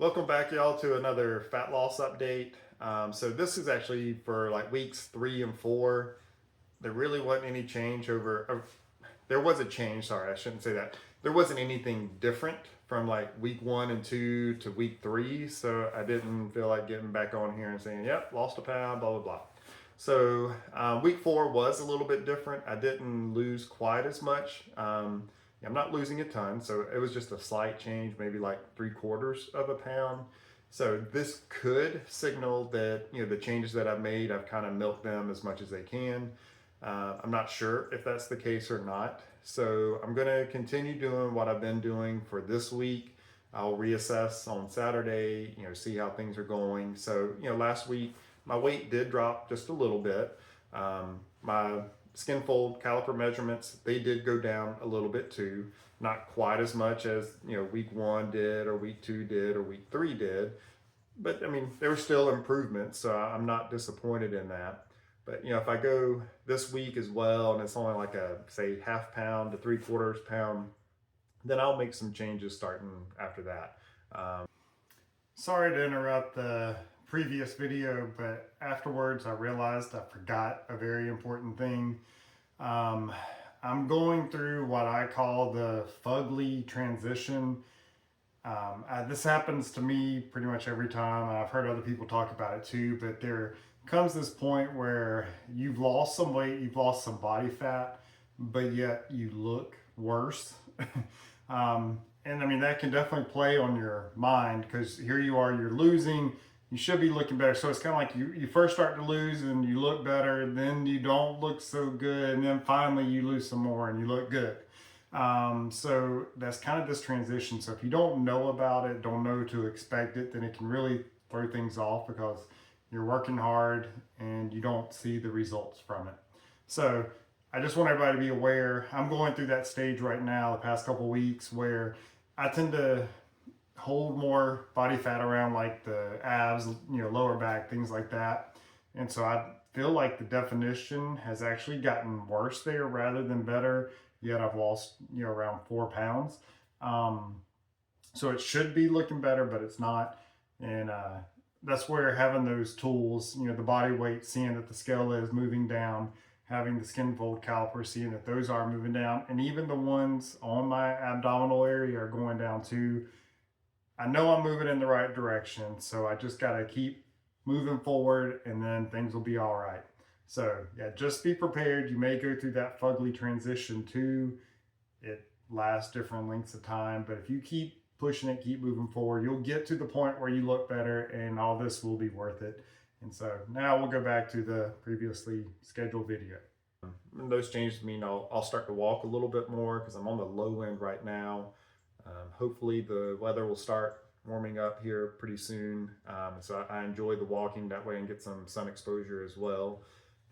Welcome back, y'all, to another fat loss update. So this is actually for like weeks 3 and 4. There really wasn't any change there was a change. Sorry, I shouldn't say that. There wasn't anything different from like week 1 and 2 to week 3. So I didn't feel like getting back on here and saying, "Yep, lost a pound," blah blah blah. So week 4 was a little bit different. I didn't lose quite as much. I'm not losing a ton, so it was just a slight change, maybe like 3/4 of a pound. So this could signal that the changes that I've made, I've kind of milked them as much as they can. I'm not sure if that's the case or not. So I'm going to continue doing what I've been doing for this week. I'll reassess on Saturday, see how things are going. So, last week my weight did drop just a little bit. My skin fold caliper measurements, they did go down a little bit too. Not quite as much as, week 1 did or week 2 did or week 3 did. But I mean, there were still improvements, so I'm not disappointed in that. But if I go this week as well, and it's only like a say half pound to 3/4 pound, then I'll make some changes starting after that. Sorry to interrupt the previous video, but afterwards I realized I forgot a very important thing. Um, I'm going through what I call the fugly transition. This happens to me pretty much every time. I've heard other people talk about it too, but there comes this point where you've lost some weight, you've lost some body fat, but yet you look worse. And I mean, that can definitely play on your mind because here you are, you're losing, you should be looking better. So it's kind of like you first start to lose and you look better, then you don't look so good, and then finally you lose some more and you look good. So that's kind of this transition. So if you don't know about it, don't know to expect it, then it can really throw things off because you're working hard and you don't see the results from it. So I just want everybody to be aware. I'm going through that stage right now, the past couple weeks, where I tend to hold more body fat around like the abs, lower back, things like that. And so I feel like the definition has actually gotten worse there rather than better. Yet I've lost, around 4 pounds. So it should be looking better, but it's not. And that's where having those tools, the body weight, seeing that the scale is moving down, having the skin fold caliper, seeing that those are moving down, and even the ones on my abdominal area are going down too. I know I'm moving in the right direction, so I just got to keep moving forward and then things will be all right. So, yeah, just be prepared. You may go through that fugly transition too. It lasts different lengths of time, but if you keep pushing it, keep moving forward, you'll get to the point where you look better and all this will be worth it. And so now we'll go back to the previously scheduled video. And those changes mean I'll start to walk a little bit more because I'm on the low end right now. Hopefully the weather will start warming up here pretty soon. So I enjoy the walking that way and get some sun exposure as well.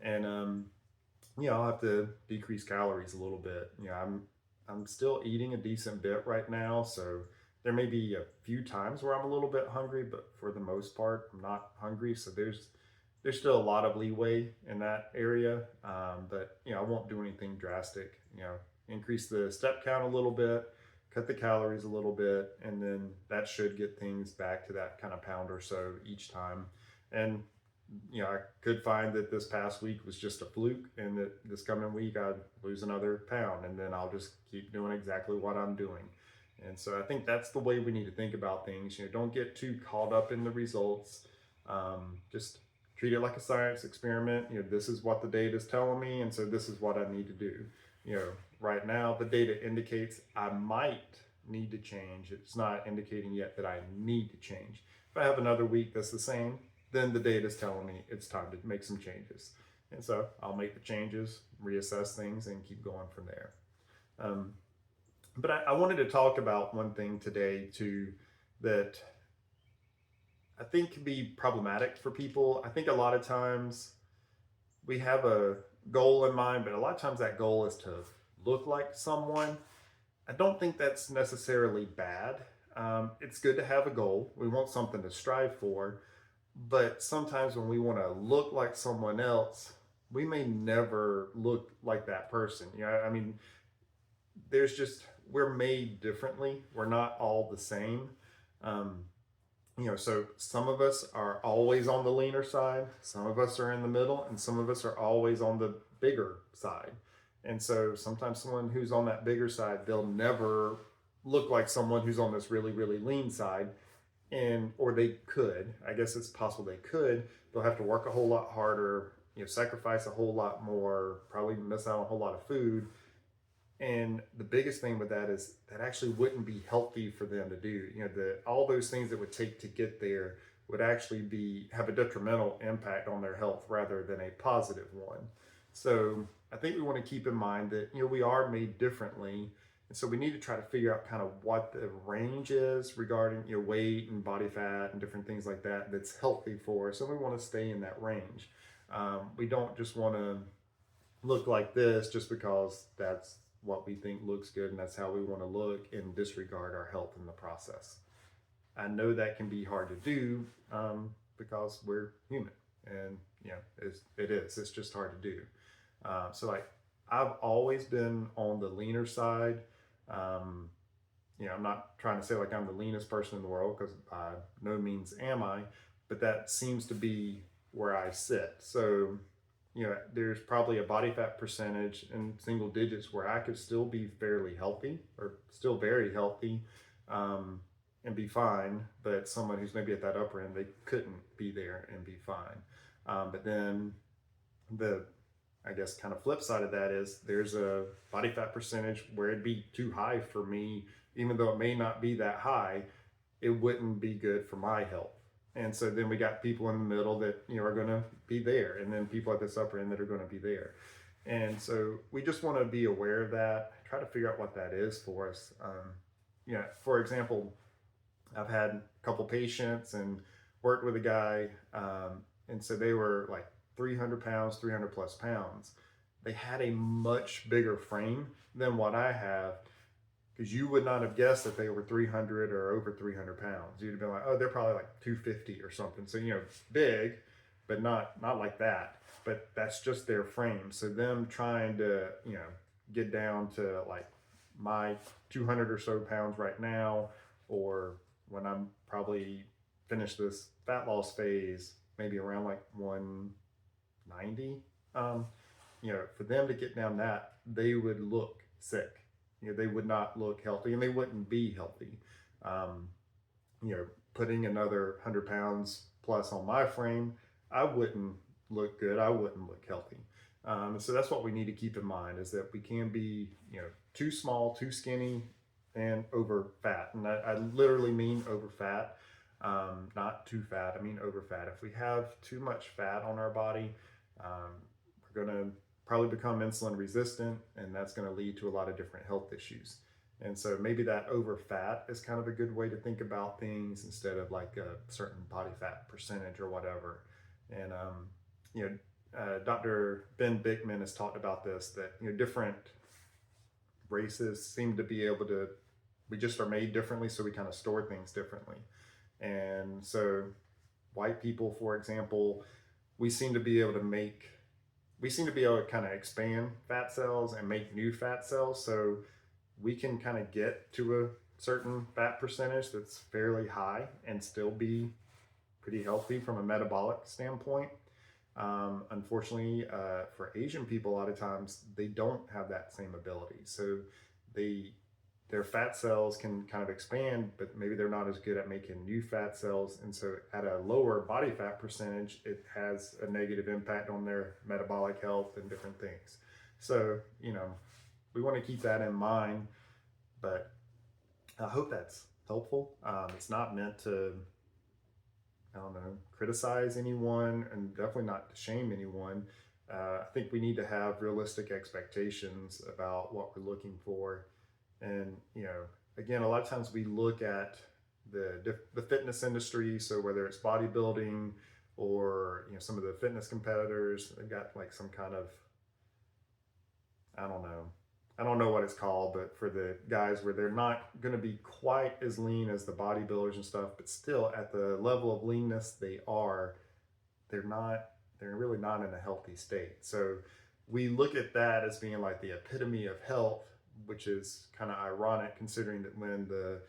And I'll have to decrease calories a little bit. I'm still eating a decent bit right now, so there may be a few times where I'm a little bit hungry, but for the most part, I'm not hungry. So there's still a lot of leeway in that area. But I won't do anything drastic. Increase the step count a little bit, cut the calories a little bit, and then that should get things back to that kind of pound or so each time. And I could find that this past week was just a fluke, and that this coming week I'd lose another pound, and then I'll just keep doing exactly what I'm doing. And so I think that's the way we need to think about things. Don't get too caught up in the results. Just treat it like a science experiment. This is what the data is telling me, and so this is what I need to do. Right now the data indicates I might need to change. It's not indicating yet that I need to change. If I have another week that's the same, then the data is telling me it's time to make some changes. And so I'll make the changes, reassess things, and keep going from there. But I wanted to talk about one thing today too that I think can be problematic for people. I think a lot of times we have a goal in mind, but a lot of times that goal is to look like someone. I don't think that's necessarily bad. It's good to have a goal. We want something to strive for. But sometimes when we want to look like someone else, we may never look like that person. I mean, we're made differently. We're not all the same. So some of us are always on the leaner side, some of us are in the middle, and some of us are always on the bigger side. And so sometimes someone who's on that bigger side, they'll never look like someone who's on this really, really lean side. And or they could, I guess it's possible they could. They'll have to work a whole lot harder, sacrifice a whole lot more, probably miss out on a whole lot of food. And the biggest thing with that is that actually wouldn't be healthy for them to do. All those things that would take to get there would actually be have a detrimental impact on their health rather than a positive one. So I think we want to keep in mind that we are made differently, and so we need to try to figure out kind of what the range is regarding weight and body fat and different things like that that's healthy for us, and we want to stay in that range. We don't just want to look like this just because that's what we think looks good and that's how we want to look and disregard our health in the process. I know that can be hard to do because we're human, and it's just hard to do. So like I've always been on the leaner side. Um, I'm not trying to say like I'm the leanest person in the world because by no means am I, but that seems to be where I sit. So there's probably a body fat percentage in single digits where I could still be fairly healthy or still very healthy and be fine. But someone who's maybe at that upper end, they couldn't be there and be fine. But then the, I guess, kind of flip side of that is there's a body fat percentage where it'd be too high for me, even though it may not be that high, it wouldn't be good for my health. And so then we got people in the middle that are going to be there, and then people at this upper end that are going to be there. And so we just want to be aware of that, try to figure out what that is for us. For example, I've had a couple patients and worked with a guy, and so they were like 300 pounds, 300 plus pounds. They had a much bigger frame than what I have, because you would not have guessed that they were 300 or over 300 pounds. You'd have been like, oh, they're probably like 250 or something. So, big, but not like that. But that's just their frame. So them trying to, get down to like my 200 or so pounds right now, or when I'm probably finished this fat loss phase, maybe around like 190, for them to get down that, they would look sick. They would not look healthy, and they wouldn't be healthy. Um, Putting another 100 pounds plus on my frame, I wouldn't look good. I wouldn't look healthy. So that's what we need to keep in mind, is that we can be, too small, too skinny, and over fat. And I literally mean over fat, not too fat. I mean over fat. If we have too much fat on our body, we're going to probably become insulin resistant, and that's going to lead to a lot of different health issues. And so maybe that over fat is kind of a good way to think about things instead of like a certain body fat percentage or whatever. And Dr. Ben Bikman has talked about this, that different races seem to be able to, we just are made differently, so we kind of store things differently. And so white people, for example, we seem to be able to kind of expand fat cells and make new fat cells. So we can kind of get to a certain fat percentage that's fairly high and still be pretty healthy from a metabolic standpoint. Unfortunately, for Asian people, a lot of times they don't have that same ability. So their fat cells can kind of expand, but maybe they're not as good at making new fat cells. And so at a lower body fat percentage, it has a negative impact on their metabolic health and different things. So, we want to keep that in mind, but I hope that's helpful. It's not meant to, I don't know, criticize anyone, and definitely not to shame anyone. I think we need to have realistic expectations about what we're looking for. And, again, a lot of times we look at the fitness industry. So whether it's bodybuilding or, some of the fitness competitors, they've got like some kind of, I don't know what it's called, but for the guys where they're not going to be quite as lean as the bodybuilders and stuff, but still at the level of leanness they're really not in a healthy state. So we look at that as being like the epitome of health, which is kind of ironic considering that when the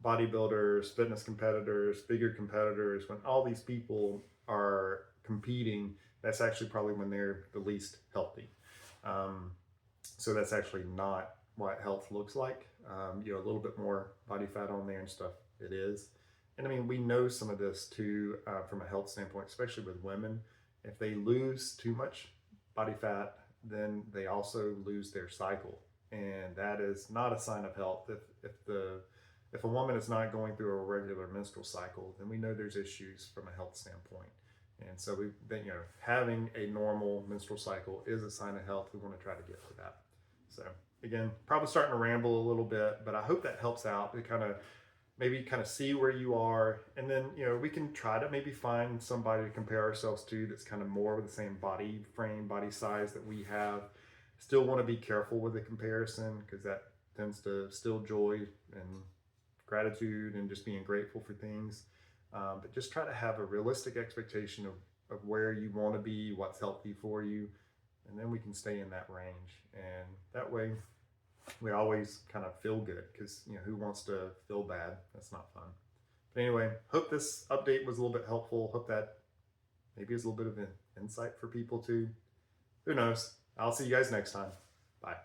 bodybuilders, fitness competitors, bigger competitors, when all these people are competing, that's actually probably when they're the least healthy. Um, so that's actually not what health looks like. A little bit more body fat on there and stuff. It is. And I mean, we know some of this too from a health standpoint, especially with women. If they lose too much body fat, then they also lose their cycle. And that is not a sign of health. If a woman is not going through a regular menstrual cycle, then we know there's issues from a health standpoint. And so having a normal menstrual cycle is a sign of health. We want to try to get to that. So again, probably starting to ramble a little bit, but I hope that helps out to maybe see where you are. And then, we can try to maybe find somebody to compare ourselves to that's kind of more of the same body frame, body size that we have. Still want to be careful with the comparison because that tends to steal joy and gratitude and just being grateful for things. But just try to have a realistic expectation of where you want to be, what's healthy for you, and then we can stay in that range. And that way we always kind of feel good because, who wants to feel bad? That's not fun. But anyway, hope this update was a little bit helpful. Hope that maybe is a little bit of an insight for people too. Who knows? I'll see you guys next time. Bye.